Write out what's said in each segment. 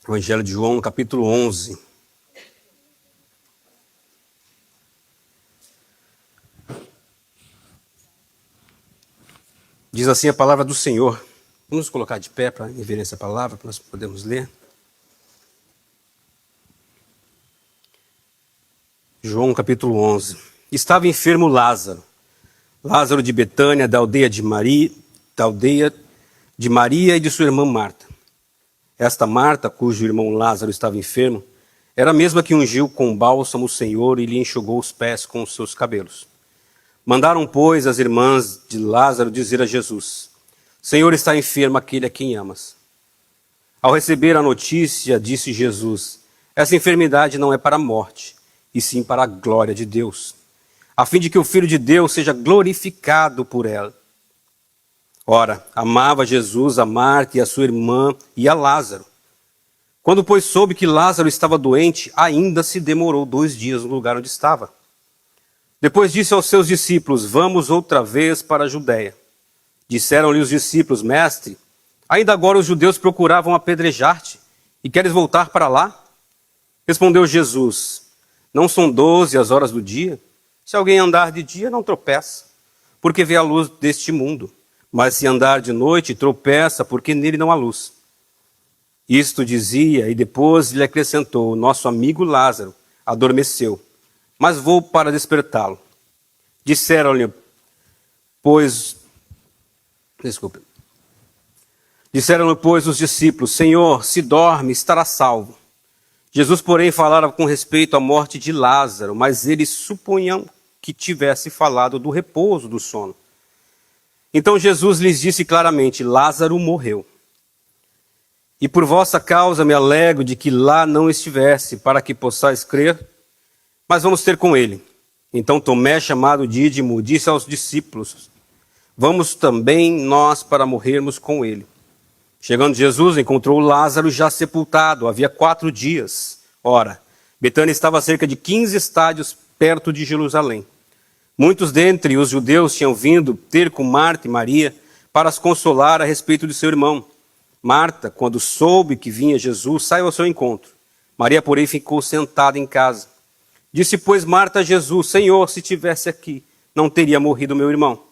Evangelho de João, capítulo 11. Diz assim a palavra do Senhor. Vamos nos colocar de pé para ver essa palavra, para nós podermos ler. João, capítulo 11. Estava enfermo Lázaro. Lázaro de Betânia, da aldeia de Maria e de sua irmã Marta. Esta Marta, cujo irmão Lázaro estava enfermo, era a mesma que ungiu com bálsamo o Senhor e lhe enxugou os pés com os seus cabelos. Mandaram, pois, as irmãs de Lázaro dizer a Jesus: Senhor, está enfermo aquele a quem amas. Ao receber a notícia, disse Jesus: essa enfermidade não é para a morte, e sim para a glória de Deus, a fim de que o Filho de Deus seja glorificado por ela. Ora, amava Jesus a Marta e a sua irmã e a Lázaro. Quando, pois, soube que Lázaro estava doente, ainda se demorou 2 dias no lugar onde estava. Depois disse aos seus discípulos: vamos outra vez para a Judéia. Disseram-lhe os discípulos: Mestre, ainda agora os judeus procuravam apedrejar-te, e queres voltar para lá? Respondeu Jesus: não são 12 as horas do dia? Se alguém andar de dia, não tropeça, porque vê a luz deste mundo. Mas se andar de noite, tropeça, porque nele não há luz. Isto dizia, e depois lhe acrescentou: nosso amigo Lázaro adormeceu, mas vou para despertá-lo. Disseram-lhe, pois, os discípulos: Senhor, se dorme, estará salvo. Jesus, porém, falara com respeito à morte de Lázaro, mas eles supunham que tivesse falado do repouso do sono. Então Jesus lhes disse claramente: Lázaro morreu. E por vossa causa me alegro de que lá não estivesse, para que possais crer, mas vamos ter com ele. Então Tomé, chamado Dídimo, disse aos discípulos: vamos também nós para morrermos com ele. Chegando Jesus, encontrou Lázaro já sepultado, havia 4 dias. Ora, Betânia estava a cerca de 15 estádios perto de Jerusalém. Muitos dentre os judeus tinham vindo ter com Marta e Maria para as consolar a respeito de seu irmão. Marta, quando soube que vinha Jesus, saiu ao seu encontro. Maria, porém, ficou sentada em casa. Disse, pois, Marta a Jesus: Senhor, se tivesse aqui, não teria morrido meu irmão.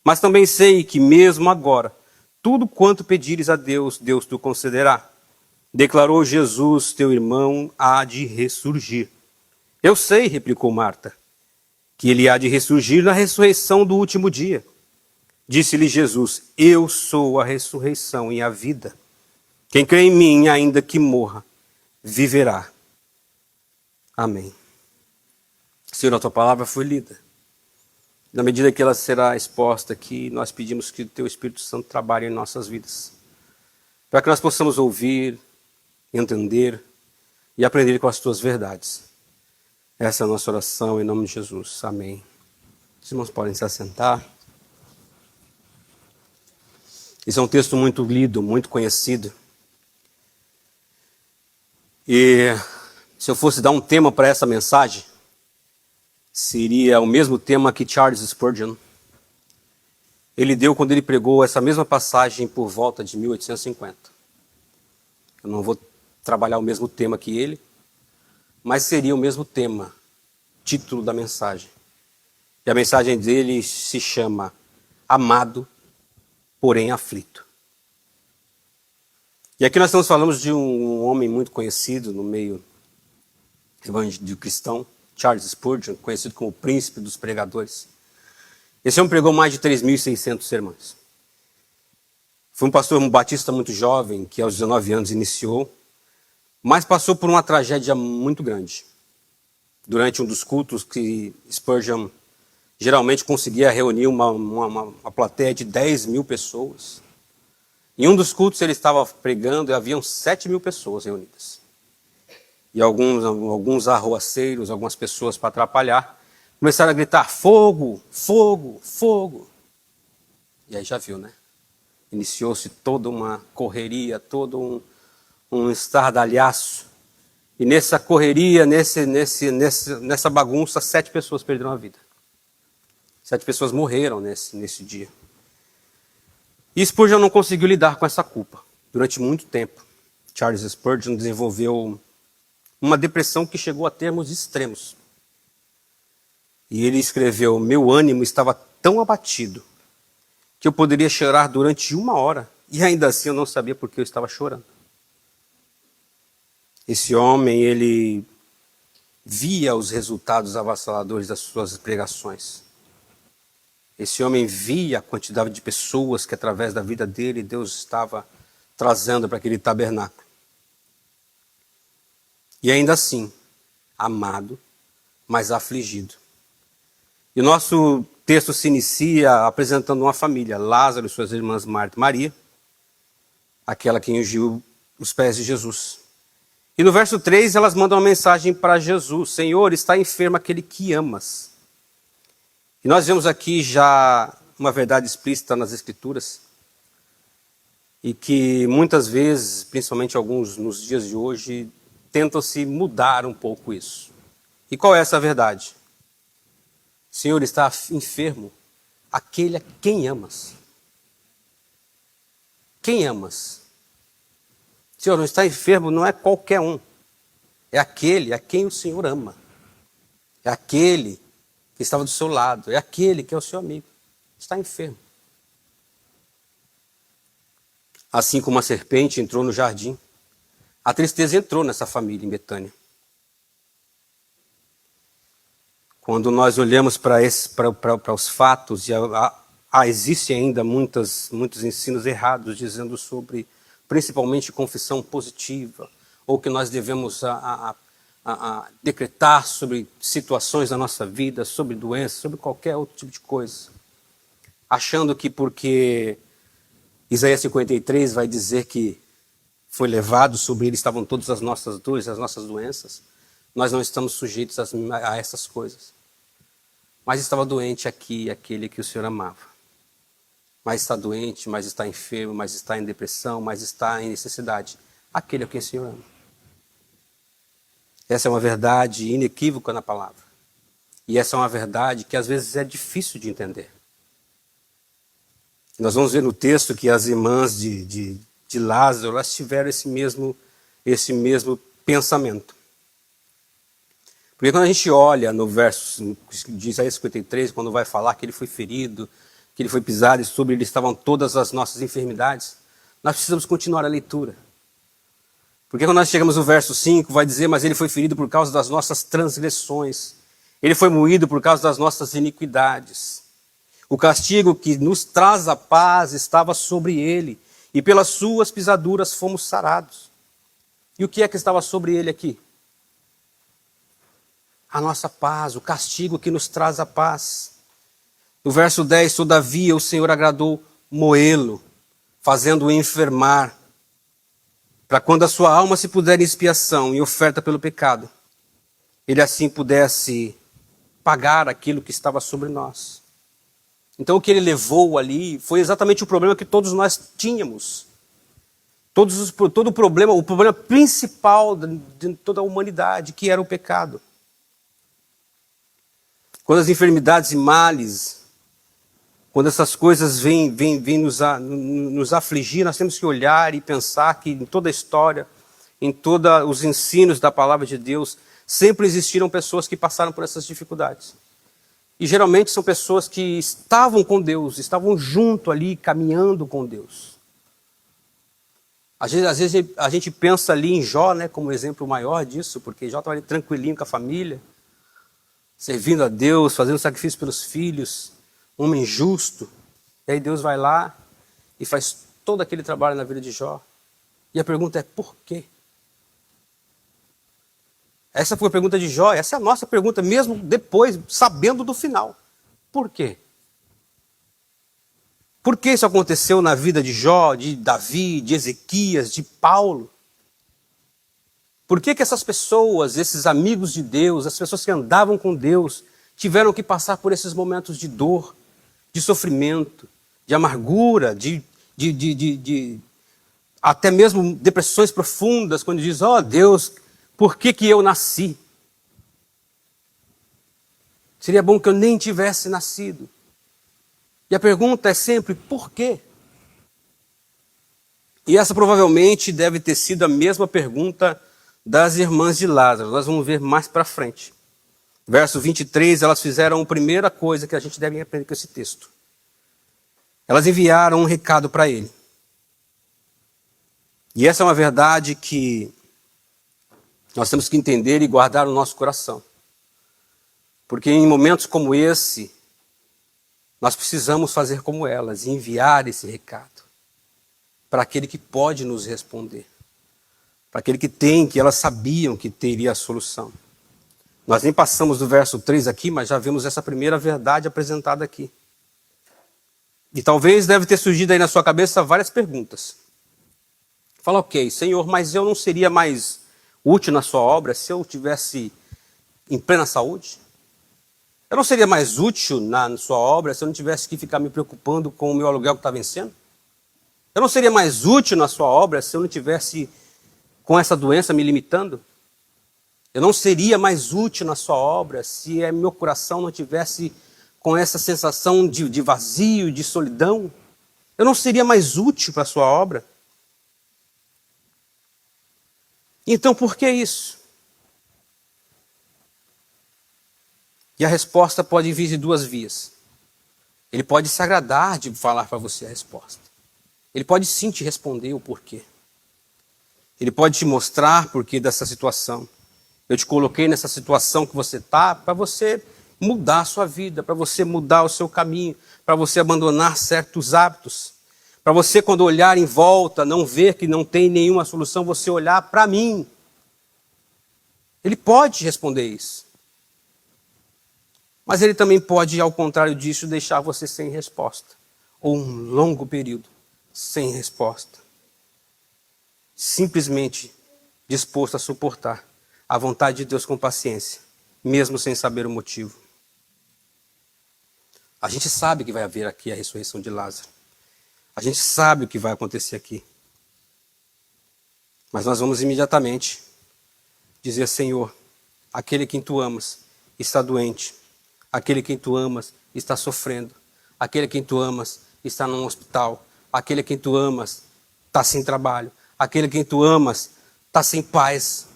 Mas também sei que mesmo agora, tudo quanto pedires a Deus, Deus te concederá. Declarou Jesus: teu irmão há de ressurgir. Eu sei, replicou Marta, que ele há de ressurgir na ressurreição do último dia. Disse-lhe Jesus: eu sou a ressurreição e a vida. Quem crê em mim, ainda que morra, viverá. Amém. Senhor, a tua palavra foi lida. Na medida que ela será exposta aqui, nós pedimos que o teu Espírito Santo trabalhe em nossas vidas, para que nós possamos ouvir, entender e aprender com as tuas verdades. Essa é a nossa oração em nome de Jesus. Amém. Os irmãos podem se assentar. Esse é um texto muito lido, muito conhecido. E se eu fosse dar um tema para essa mensagem, seria o mesmo tema que Charles Spurgeon ele deu quando ele pregou essa mesma passagem por volta de 1850. Eu não vou trabalhar o mesmo tema que ele, mas seria o mesmo tema, título da mensagem. E a mensagem dele se chama Amado, porém aflito. E aqui nós estamos falando de um homem muito conhecido no meio evangélico cristão, Charles Spurgeon, conhecido como o príncipe dos pregadores. Esse homem pregou mais de 3.600 sermões. Foi um pastor batista muito jovem, que aos 19 anos iniciou, mas passou por uma tragédia muito grande. Durante um dos cultos que Spurgeon geralmente conseguia reunir uma plateia de 10.000 pessoas. Em um dos cultos ele estava pregando e haviam 7.000 pessoas reunidas. E alguns arruaceiros, algumas pessoas para atrapalhar, começaram a gritar: fogo, fogo, fogo. E aí já viu, né? Iniciou-se toda uma correria, todo um estardalhaço. E nessa correria, nessa bagunça, 7 pessoas perderam a vida. 7 pessoas morreram nesse dia. E Spurgeon não conseguiu lidar com essa culpa durante muito tempo. Charles Spurgeon desenvolveu uma depressão que chegou a termos extremos. E ele escreveu: meu ânimo estava tão abatido que eu poderia chorar durante 1 hora e ainda assim eu não sabia por que eu estava chorando. Esse homem, ele via os resultados avassaladores das suas pregações. Esse homem via a quantidade de pessoas que através da vida dele Deus estava trazendo para aquele tabernáculo. E ainda assim, amado, mas afligido. E o nosso texto se inicia apresentando uma família: Lázaro e suas irmãs Marta e Maria, aquela que ungiu os pés de Jesus. E no verso 3 elas mandam uma mensagem para Jesus: Senhor, está enfermo aquele que amas. E nós vemos aqui já uma verdade explícita nas Escrituras, e que muitas vezes, principalmente alguns nos dias de hoje, tentam-se mudar um pouco isso. E qual é essa verdade? Senhor, está enfermo aquele a quem amas. Quem amas? Senhor, não está enfermo, não é qualquer um. É aquele a quem o Senhor ama. É aquele que estava do seu lado. É aquele que é o seu amigo. Está enfermo. Assim como a serpente entrou no jardim, a tristeza entrou nessa família em Betânia. Quando nós olhamos para os fatos, existem ainda muitos ensinos errados dizendo sobre, principalmente, confissão positiva, ou que nós devemos decretar sobre situações da nossa vida, sobre doenças, sobre qualquer outro tipo de coisa, achando que porque Isaías 53 vai dizer que foi levado sobre ele, estavam todas as nossas dores, as nossas doenças, nós não estamos sujeitos a essas coisas. Mas estava doente aqui aquele que o Senhor amava. Mas está doente, mas está enfermo, mas está em depressão, mas está em necessidade. Aquele a quem o Senhor ama. Essa é uma verdade inequívoca na palavra. E essa é uma verdade que às vezes é difícil de entender. Nós vamos ver no texto que as irmãs de Lázaro, elas tiveram esse mesmo pensamento. Porque quando a gente olha no verso de Isaías 53, quando vai falar que ele foi ferido, que ele foi pisado e sobre ele estavam todas as nossas enfermidades, nós precisamos continuar a leitura. Porque quando nós chegamos no verso 5, vai dizer: mas ele foi ferido por causa das nossas transgressões, ele foi moído por causa das nossas iniquidades. O castigo que nos traz a paz estava sobre ele, e pelas suas pisaduras fomos sarados. E o que é que estava sobre ele aqui? A nossa paz, o castigo que nos traz a paz. No verso 10, todavia o Senhor agradou moê-lo, fazendo-o enfermar, para quando a sua alma se puder em expiação e oferta pelo pecado, ele assim pudesse pagar aquilo que estava sobre nós. Então o que ele levou ali foi exatamente o problema que todos nós tínhamos. Todo o problema principal de toda a humanidade, que era o pecado. Quando as enfermidades e males, quando essas coisas vêm nos afligir, nós temos que olhar e pensar que em toda a história, em todos os ensinos da palavra de Deus, sempre existiram pessoas que passaram por essas dificuldades. E geralmente são pessoas que estavam com Deus, estavam junto ali, caminhando com Deus. Às vezes a gente pensa ali em Jó, né, como exemplo maior disso, porque Jó estava ali tranquilinho com a família, servindo a Deus, fazendo sacrifício pelos filhos, um homem justo. E aí Deus vai lá e faz todo aquele trabalho na vida de Jó. E a pergunta é: por quê? Essa foi a pergunta de Jó, essa é a nossa pergunta, mesmo depois, sabendo do final. Por quê? Por que isso aconteceu na vida de Jó, de Davi, de Ezequias, de Paulo? Por que essas pessoas, esses amigos de Deus, as pessoas que andavam com Deus, tiveram que passar por esses momentos de dor, de sofrimento, de amargura, de até mesmo depressões profundas, quando diz: ó Deus, por que eu nasci? Seria bom que eu nem tivesse nascido. E a pergunta é sempre: por quê? E essa provavelmente deve ter sido a mesma pergunta das irmãs de Lázaro. Nós vamos ver mais para frente. Verso 23, elas fizeram a primeira coisa que a gente deve aprender com esse texto. Elas enviaram um recado para ele. E essa é uma verdade que nós temos que entender e guardar no nosso coração. Porque em momentos como esse, nós precisamos fazer como elas, enviar esse recado para aquele que pode nos responder, para aquele que elas sabiam que teria a solução. Nós nem passamos do verso 3 aqui, mas já vimos essa primeira verdade apresentada aqui. E talvez deve ter surgido aí na sua cabeça várias perguntas. Fala, ok, Senhor, mas eu não seria mais útil na sua obra se eu tivesse em plena saúde? Eu não seria mais útil na sua obra se eu não tivesse que ficar me preocupando com o meu aluguel que está vencendo? Eu não seria mais útil na sua obra se eu não tivesse com essa doença me limitando? Eu não seria mais útil na sua obra se meu coração não tivesse com essa sensação de vazio, de solidão? Eu não seria mais útil para a sua obra? Então, por que isso? E a resposta pode vir de duas vias. Ele pode se agradar de falar para você a resposta. Ele pode sim te responder o porquê. Ele pode te mostrar porquê dessa situação. Eu te coloquei nessa situação que você está para você mudar a sua vida, para você mudar o seu caminho, para você abandonar certos hábitos. Para você, quando olhar em volta, não ver que não tem nenhuma solução, você olhar para mim. Ele pode responder isso. Mas ele também pode, ao contrário disso, deixar você sem resposta. Ou um longo período sem resposta. Simplesmente disposto a suportar a vontade de Deus com paciência, mesmo sem saber o motivo. A gente sabe que vai haver aqui a ressurreição de Lázaro. A gente sabe o que vai acontecer aqui. Mas nós vamos imediatamente dizer, Senhor, aquele quem tu amas está doente. Aquele quem tu amas está sofrendo. Aquele quem tu amas está num hospital. Aquele quem tu amas está sem trabalho. Aquele quem tu amas está sem paz.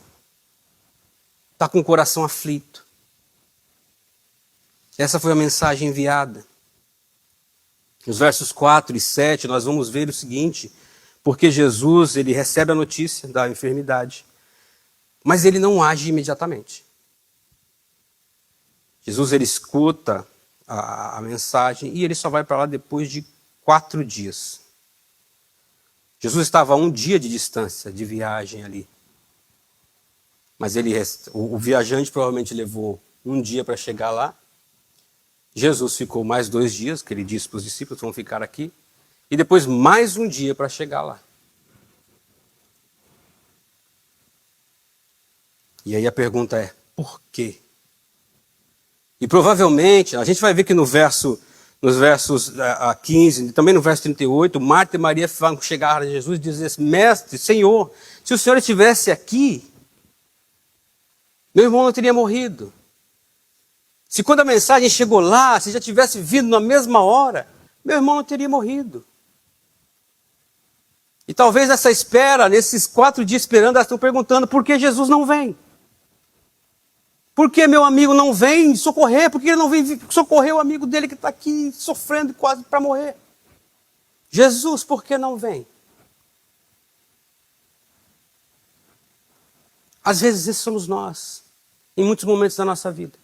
Está com o coração aflito. Essa foi a mensagem enviada. Nos versos 4 e 7 nós vamos ver o seguinte, porque Jesus ele recebe a notícia da enfermidade, mas ele não age imediatamente. Jesus ele escuta a mensagem e ele só vai para lá depois de 4 dias. Jesus estava a 1 dia de distância de viagem ali. Mas o viajante provavelmente levou 1 dia para chegar lá. Jesus ficou mais 2 dias, que ele disse para os discípulos, vão ficar aqui. E depois mais 1 dia para chegar lá. E aí a pergunta é, por quê? E provavelmente, a gente vai ver que nos versos 15, também no verso 38, Marta e Maria vão chegar a Jesus e dizer, Mestre, Senhor, se o Senhor estivesse aqui, meu irmão não teria morrido. Se quando a mensagem chegou lá, se já tivesse vindo na mesma hora, meu irmão não teria morrido. E talvez essa espera, nesses 4 dias esperando, elas estão perguntando, por que Jesus não vem? Por que meu amigo não vem socorrer? Por que ele não vem socorrer o amigo dele que está aqui sofrendo quase para morrer? Jesus, por que não vem? Às vezes esses somos nós, em muitos momentos da nossa vida.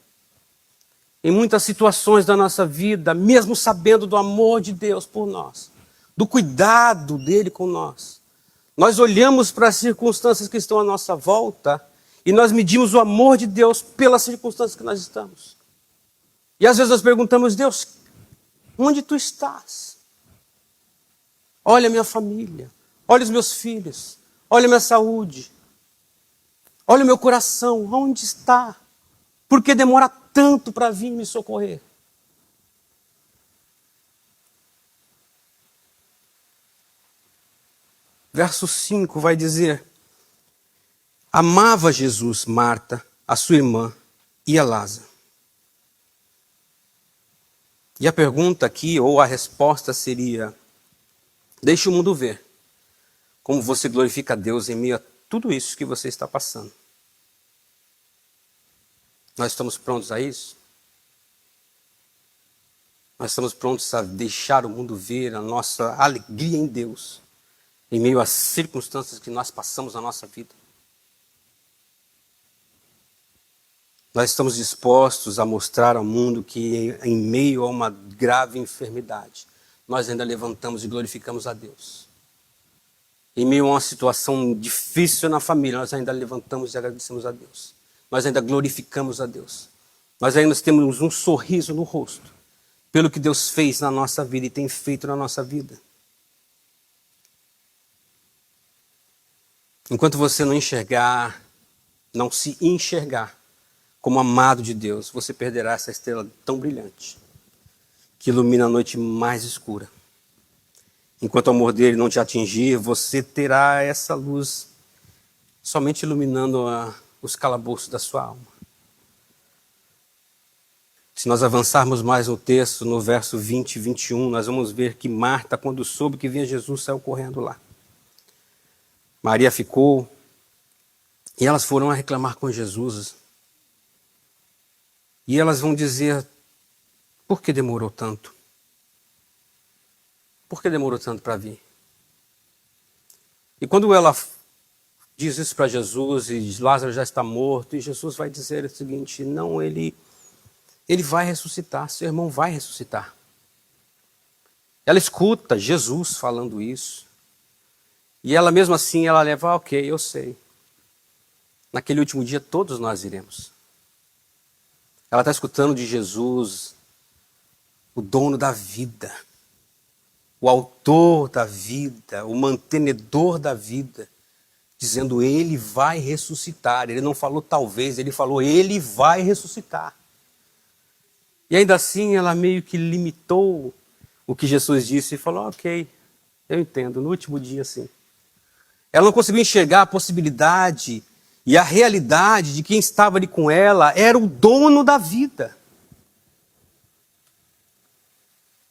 Em muitas situações da nossa vida, mesmo sabendo do amor de Deus por nós, do cuidado dele com nós. Nós olhamos para as circunstâncias que estão à nossa volta e nós medimos o amor de Deus pelas circunstâncias que nós estamos. E às vezes nós perguntamos, Deus, onde tu estás? Olha a minha família, olha os meus filhos, olha a minha saúde, olha o meu coração, onde está? Por que demora tanto para vir me socorrer? Verso 5 vai dizer, amava Jesus Marta, a sua irmã e a Lázaro. E a pergunta aqui, ou a resposta seria, deixe o mundo ver. Como você glorifica a Deus em meio a tudo isso que você está passando? Nós estamos prontos a isso? Nós estamos prontos a deixar o mundo ver a nossa alegria em Deus, em meio às circunstâncias que nós passamos na nossa vida? Nós estamos dispostos a mostrar ao mundo que em meio a uma grave enfermidade, nós ainda levantamos e glorificamos a Deus. Em meio a uma situação difícil na família, nós ainda levantamos e agradecemos a Deus. Nós ainda glorificamos a Deus. Nós ainda temos um sorriso no rosto pelo que Deus fez na nossa vida e tem feito na nossa vida. Enquanto você não se enxergar como amado de Deus, você perderá essa estrela tão brilhante que ilumina a noite mais escura. Enquanto o amor dele não te atingir, você terá essa luz somente iluminando os calabouços da sua alma. Se nós avançarmos mais no texto, no verso 20 e 21, nós vamos ver que Marta, quando soube que vinha Jesus, saiu correndo lá. Maria ficou e elas foram a reclamar com Jesus. E elas vão dizer: por que demorou tanto? Por que demorou tanto para vir? E quando ela diz isso para Jesus, e Lázaro já está morto, e Jesus vai dizer o seguinte: não, ele vai ressuscitar, seu irmão vai ressuscitar. Ela escuta Jesus falando isso, e ela mesmo assim, ela leva: ok, eu sei. Naquele último dia todos nós iremos. Ela está escutando de Jesus, o dono da vida, o autor da vida, o mantenedor da vida, dizendo: ele vai ressuscitar. Ele não falou talvez, ele falou: ele vai ressuscitar. E ainda assim ela meio que limitou o que Jesus disse e falou: ok, eu entendo, no último dia sim. Ela não conseguiu enxergar a possibilidade e a realidade de quem estava ali com ela era o dono da vida.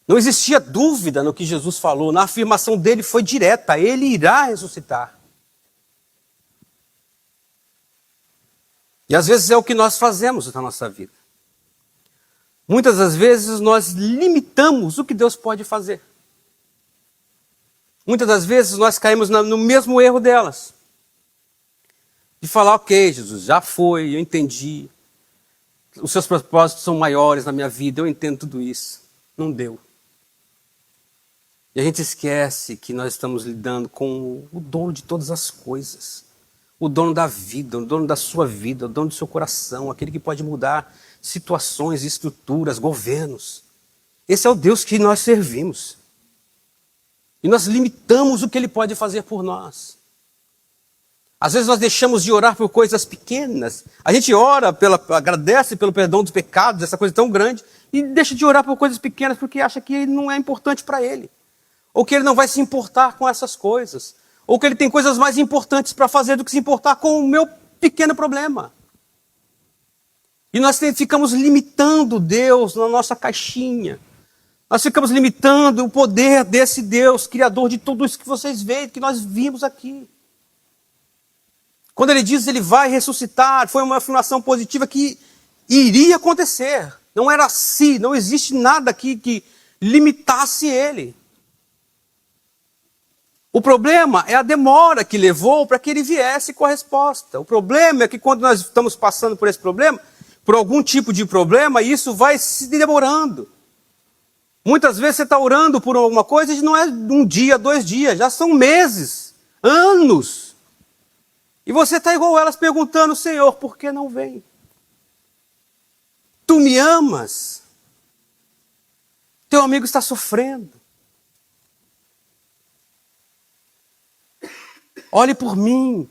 Não existia dúvida no que Jesus falou, na afirmação dele foi direta: ele irá ressuscitar. E às vezes é o que nós fazemos na nossa vida. Muitas das vezes nós limitamos o que Deus pode fazer. Muitas das vezes nós caímos no mesmo erro delas. De falar: ok, Jesus, já foi, eu entendi. Os seus propósitos são maiores na minha vida, eu entendo tudo isso. Não deu. E a gente esquece que nós estamos lidando com o dono de todas as coisas. O dono da vida, o dono da sua vida, o dono do seu coração, aquele que pode mudar situações, estruturas, governos. Esse é o Deus que nós servimos. E nós limitamos o que ele pode fazer por nós. Às vezes nós deixamos de orar por coisas pequenas. A gente ora, agradece pelo perdão dos pecados, essa coisa tão grande, e deixa de orar por coisas pequenas porque acha que não é importante para ele. Ou que ele não vai se importar com essas coisas. Ou que ele tem coisas mais importantes para fazer do que se importar com o meu pequeno problema. E nós ficamos limitando Deus na nossa caixinha. Nós ficamos limitando o poder desse Deus, criador de tudo isso que vocês veem, que nós vimos aqui. Quando ele diz que ele vai ressuscitar, foi uma afirmação positiva que iria acontecer. Não era assim, não existe nada aqui que limitasse ele. O problema é a demora que levou para que ele viesse com a resposta. O problema é que quando nós estamos passando por esse problema, por algum tipo de problema, isso vai se demorando. Muitas vezes você está orando por alguma coisa e não é um dia, 2 dias, já são meses, anos. E você está igual elas perguntando: Senhor, por que não vem? Tu me amas? Teu amigo está sofrendo. Olhe por mim.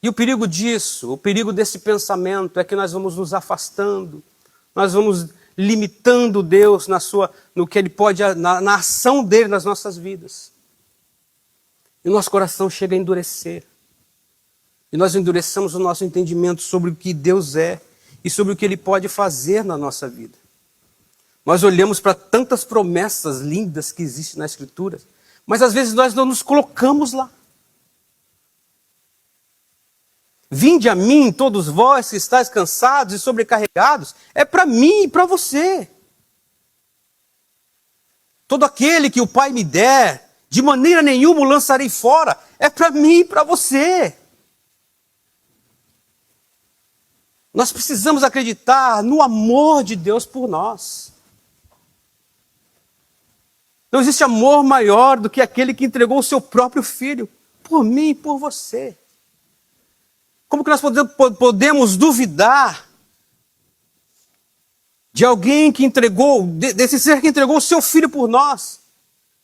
E o perigo disso, o perigo desse pensamento é que nós vamos nos afastando, nós vamos limitando Deus no que Ele pode, na ação dele nas nossas vidas. E o nosso coração chega a endurecer. E nós endureçamos o nosso entendimento sobre o que Deus é e sobre o que Ele pode fazer na nossa vida. Nós olhamos para tantas promessas lindas que existem na Escritura, Mas às vezes nós não nos colocamos lá. Vinde a mim, todos vós que estáis cansados e sobrecarregados, é para mim e para você. Todo aquele que o Pai me der, de maneira nenhuma o lançarei fora, é para mim e para você. Nós precisamos acreditar no amor de Deus por nós. Não existe amor maior do que aquele que entregou o seu próprio filho, por mim e por você. Como que nós podemos duvidar de alguém que entregou, desse ser que entregou o seu filho por nós,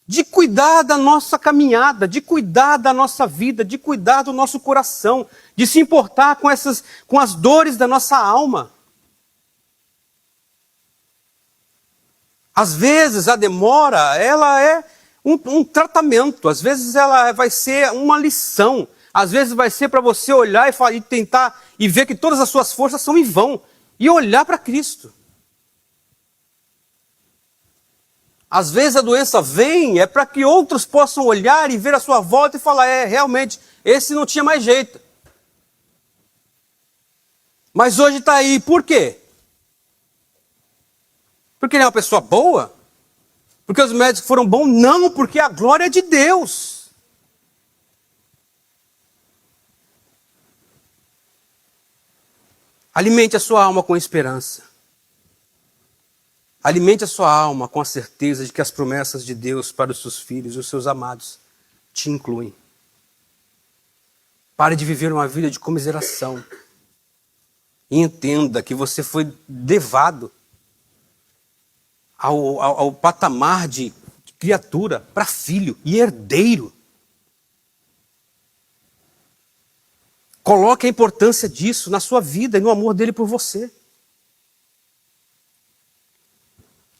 de cuidar da nossa caminhada, de cuidar da nossa vida, de cuidar do nosso coração, de se importar com as dores da nossa alma? Às vezes a demora, ela é um tratamento, às vezes ela vai ser uma lição, às vezes vai ser para você olhar e tentar e ver que todas as suas forças são em vão, e olhar para Cristo. Às vezes a doença vem, é para que outros possam olhar e ver a sua volta e falar, realmente, esse não tinha mais jeito. Mas hoje está aí, por quê? Porque ele é uma pessoa boa? Porque os médicos foram bons? Não, porque a glória é de Deus. Alimente a sua alma com esperança. Alimente a sua alma com a certeza de que as promessas de Deus para os seus filhos, os seus amados, te incluem. Pare de viver uma vida de comiseração. E entenda que você foi levado ao patamar de criatura para filho e herdeiro. Coloque a importância disso na sua vida e no amor dele por você.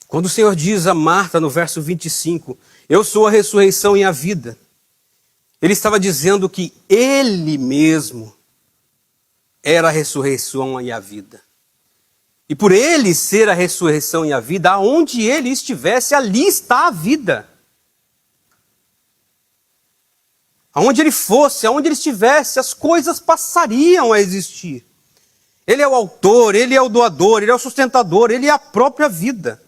Quando o Senhor diz a Marta no verso 25, eu sou a ressurreição e a vida, ele estava dizendo que ele mesmo era a ressurreição e a vida. E por ele ser a ressurreição e a vida, aonde ele estivesse, ali está a vida. Aonde ele fosse, aonde ele estivesse, as coisas passariam a existir. Ele é o autor, ele é o doador, ele é o sustentador, ele é a própria vida.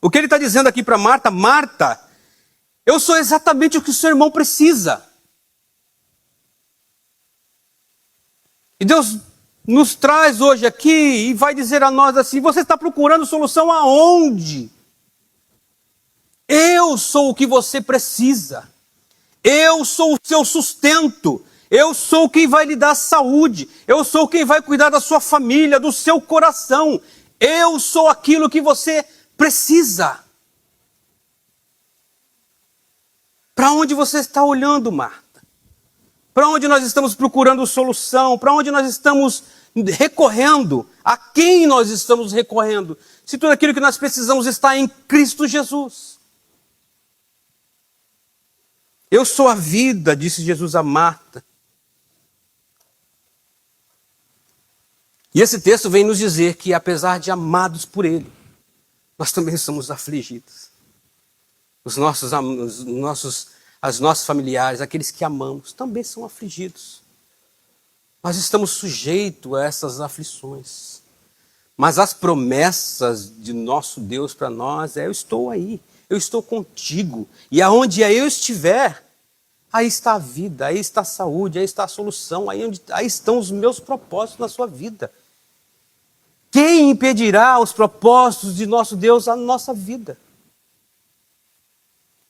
O que ele está dizendo aqui para Marta, Marta, eu sou exatamente o que o seu irmão precisa. E Deus nos traz hoje aqui e vai dizer a nós assim, você está procurando solução aonde? Eu sou o que você precisa. Eu sou o seu sustento. Eu sou quem vai lhe dar saúde. Eu sou quem vai cuidar da sua família, do seu coração. Eu sou aquilo que você precisa. Para onde você está olhando, Marta? Para onde nós estamos procurando solução? Para onde nós estamos recorrendo? A quem nós estamos recorrendo? Se tudo aquilo que nós precisamos está em Cristo Jesus. Eu sou a vida, disse Jesus a Marta. E esse texto vem nos dizer que, apesar de amados por Ele, nós também somos afligidos. Os nossos familiares, aqueles que amamos, também são afligidos. Nós estamos sujeitos a essas aflições. Mas as promessas de nosso Deus para nós eu estou aí. Eu estou contigo. E aonde eu estiver, aí está a vida, aí está a saúde, aí está a solução, aí estão os meus propósitos na sua vida. Quem impedirá os propósitos de nosso Deus na nossa vida?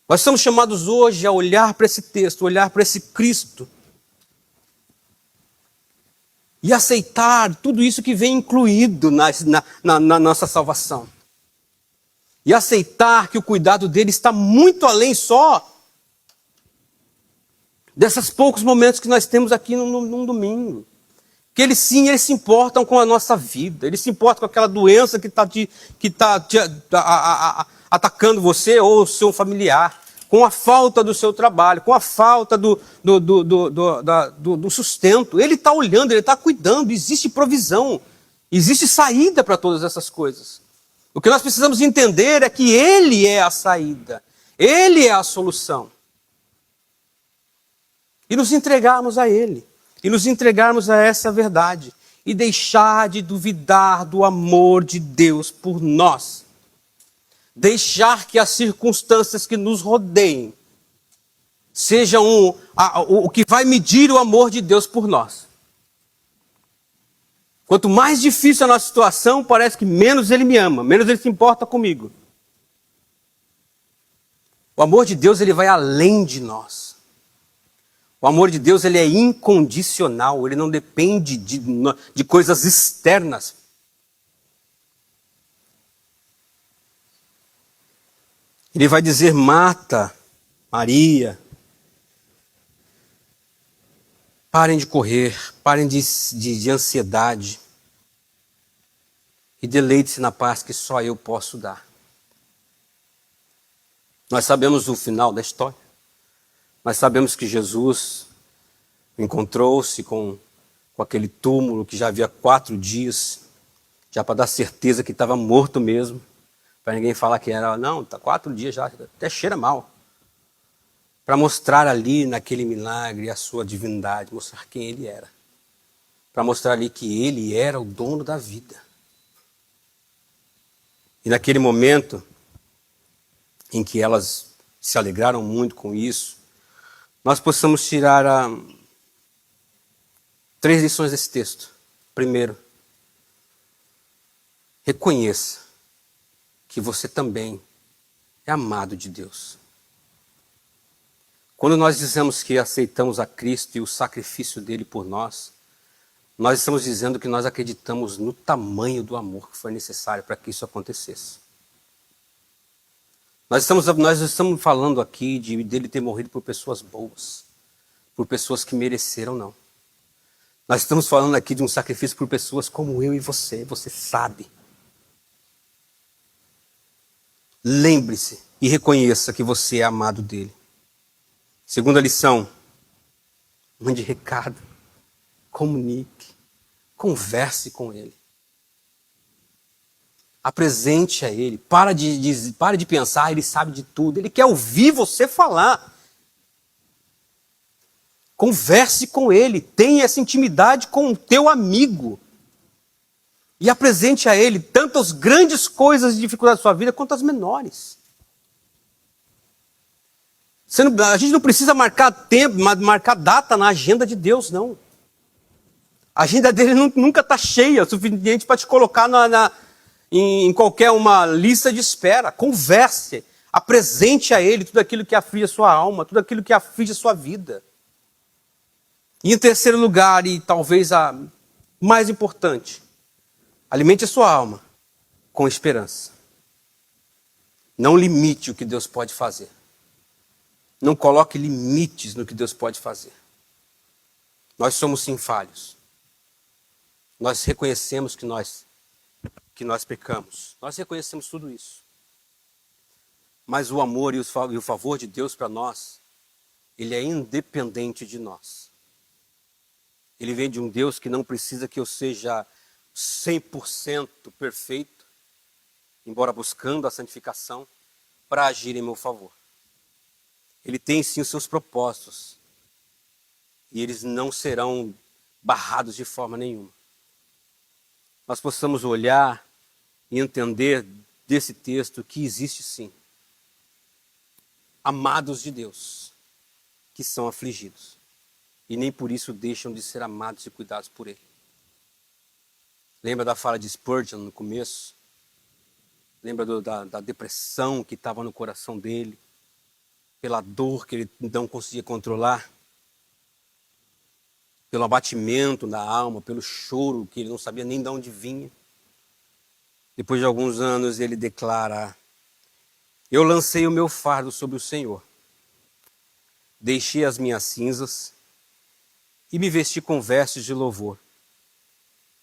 Nós somos chamados hoje a olhar para esse texto, olhar para esse Cristo e aceitar tudo isso que vem incluído na nossa salvação. E aceitar que o cuidado dele está muito além só desses poucos momentos que nós temos aqui num domingo. Que eles se importam com a nossa vida, eles se importam com aquela doença que está atacando você ou o seu familiar, com a falta do seu trabalho, com a falta do sustento. Ele está olhando, ele está cuidando, existe provisão, existe saída para todas essas coisas. O que nós precisamos entender é que Ele é a saída, Ele é a solução. e nos entregarmos a Ele, e nos entregarmos a essa verdade, e deixar de duvidar do amor de Deus por nós. Deixar que as circunstâncias que nos rodeiem sejam o que vai medir o amor de Deus por nós. Quanto mais difícil a nossa situação, parece que menos Ele me ama, menos Ele se importa comigo. O amor de Deus, ele vai além de nós. O amor de Deus, ele é incondicional, ele não depende de coisas externas. Ele vai dizer: Marta, Maria, parem de correr, parem de ansiedade e deleite-se na paz que só eu posso dar. Nós sabemos o final da história. Nós sabemos que Jesus encontrou-se com aquele túmulo que já havia 4 dias, já para dar certeza que estava morto mesmo, para ninguém falar que era, não, está 4 dias já, até cheira mal. Para mostrar ali naquele milagre a sua divindade, mostrar quem ele era. Para mostrar ali que ele era o dono da vida. E naquele momento em que elas se alegraram muito com isso, nós possamos tirar 3 lições desse texto. Primeiro, reconheça que você também é amado de Deus. Quando nós dizemos que aceitamos a Cristo e o sacrifício dele por nós, nós estamos dizendo que nós acreditamos no tamanho do amor que foi necessário para que isso acontecesse. Nós estamos falando aqui dele ter morrido por pessoas boas, por pessoas que mereceram, não. Nós estamos falando aqui de um sacrifício por pessoas como eu e você sabe. Lembre-se e reconheça que você é amado dele. Segunda lição, mande recado, comunique, converse com ele. Apresente a ele, pare de pensar, ele sabe de tudo, ele quer ouvir você falar. Converse com ele, tenha essa intimidade com o teu amigo. E apresente a ele tanto as grandes coisas e dificuldades da sua vida, quanto as menores. A gente não precisa marcar tempo, marcar data na agenda de Deus, não. A agenda dele nunca está cheia o suficiente para te colocar em qualquer uma lista de espera. Converse, apresente a ele tudo aquilo que aflige a sua alma, tudo aquilo que aflige a sua vida. E em terceiro lugar, e talvez a mais importante, alimente a sua alma com esperança. Não limite o que Deus pode fazer. Não coloque limites no que Deus pode fazer. Nós somos sim falhos. Nós reconhecemos que nós pecamos. Nós reconhecemos tudo isso. Mas o amor e o favor de Deus para nós, ele é independente de nós. Ele vem de um Deus que não precisa que eu seja 100% perfeito, embora buscando a santificação, para agir em meu favor. Ele tem sim os seus propósitos, e eles não serão barrados de forma nenhuma. Nós possamos olhar e entender desse texto que existe sim amados de Deus que são afligidos e nem por isso deixam de ser amados e cuidados por Ele. Lembra da fala de Spurgeon no começo? Lembra da depressão que estava no coração dele, pela dor que ele não conseguia controlar, pelo abatimento da alma, pelo choro que ele não sabia nem de onde vinha. Depois de alguns anos ele declara: eu lancei o meu fardo sobre o Senhor, deixei as minhas cinzas e me vesti com vestes de louvor.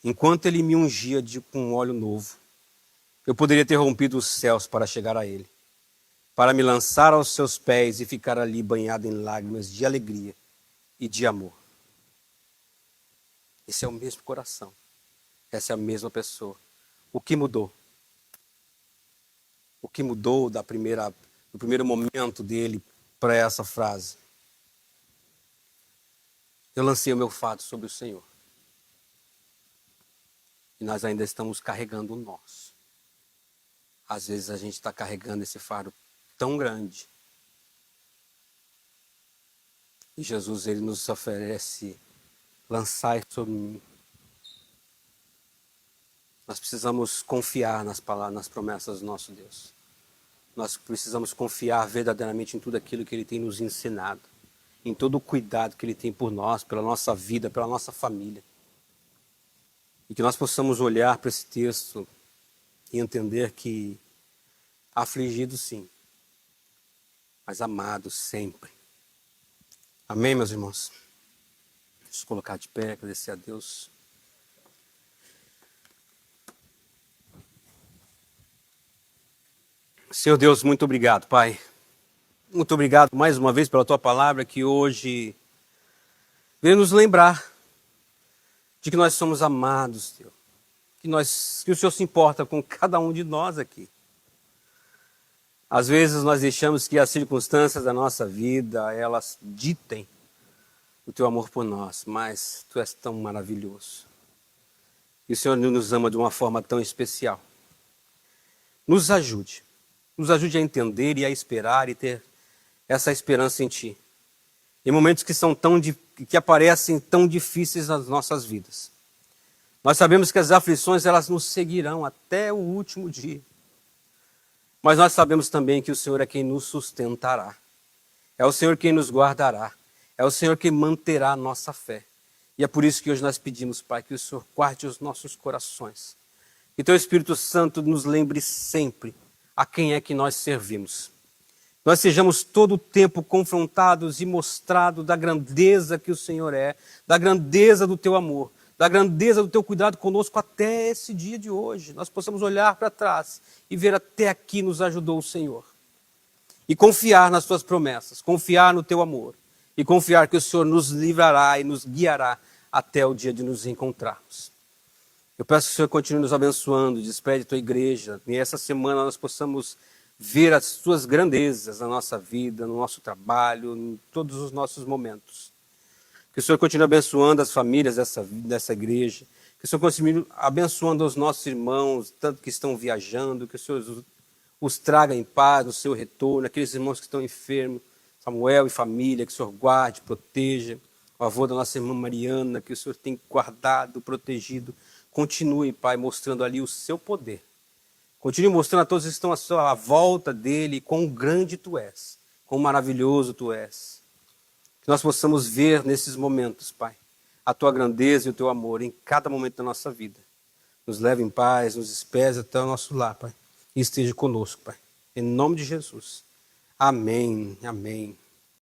Enquanto ele me ungia com um óleo novo, eu poderia ter rompido os céus para chegar a ele, para me lançar aos seus pés e ficar ali banhado em lágrimas de alegria e de amor. Esse é o mesmo coração. Essa é a mesma pessoa. O que mudou? O que mudou do primeiro momento dele para essa frase? Eu lancei o meu fardo sobre o Senhor. E nós ainda estamos carregando o nosso. Às vezes a gente está carregando esse fardo tão grande. E Jesus, ele nos oferece: lançai sobre mim. Nós precisamos confiar nas palavras, nas promessas do nosso Deus. Nós precisamos confiar verdadeiramente em tudo aquilo que Ele tem nos ensinado. Em todo o cuidado que Ele tem por nós, pela nossa vida, pela nossa família. E que nós possamos olhar para esse texto e entender que afligidos sim, mas amados sempre. Amém, meus irmãos? Deixa eu colocar de pé, agradecer a Deus. Senhor Deus, muito obrigado, Pai. Muito obrigado mais uma vez pela Tua palavra que hoje veio nos lembrar de que nós somos amados, Deus. Que o Senhor se importa com cada um de nós aqui. Às vezes nós deixamos que as circunstâncias da nossa vida, elas ditem o Teu amor por nós, mas Tu és tão maravilhoso. E o Senhor nos ama de uma forma tão especial. Nos ajude a entender e a esperar e ter essa esperança em Ti. Em momentos que aparecem tão difíceis nas nossas vidas. Nós sabemos que as aflições, elas nos seguirão até o último dia. Mas nós sabemos também que o Senhor é quem nos sustentará. É o Senhor quem nos guardará. É o Senhor quem manterá a nossa fé. E é por isso que hoje nós pedimos, Pai, que o Senhor guarde os nossos corações. Que Teu Espírito Santo nos lembre sempre a quem é que nós servimos. Nós sejamos todo o tempo confrontados e mostrados da grandeza que o Senhor é, da grandeza do Teu amor, da grandeza do Teu cuidado conosco até esse dia de hoje. Nós possamos olhar para trás e ver até aqui nos ajudou o Senhor. E confiar nas Tuas promessas, confiar no Teu amor. E confiar que o Senhor nos livrará e nos guiará até o dia de nos encontrarmos. Eu peço que o Senhor continue nos abençoando, despede a Tua igreja. E essa semana nós possamos ver as Tuas grandezas na nossa vida, no nosso trabalho, em todos os nossos momentos. Que o Senhor continue abençoando as famílias dessa igreja. Que o Senhor continue abençoando os nossos irmãos, tanto que estão viajando. Que o Senhor os traga em paz no seu retorno. Aqueles irmãos que estão enfermos, Samuel e família, que o Senhor guarde, proteja. O avô da nossa irmã Mariana, que o Senhor tem guardado, protegido. Continue, Pai, mostrando ali o Seu poder. Continue mostrando a todos que estão à volta dele quão grande Tu és, quão maravilhoso Tu és. Que nós possamos ver nesses momentos, Pai, a Tua grandeza e o Teu amor em cada momento da nossa vida. Nos leve em paz, nos despese até o nosso lar, Pai. E esteja conosco, Pai. Em nome de Jesus. Amém, amém.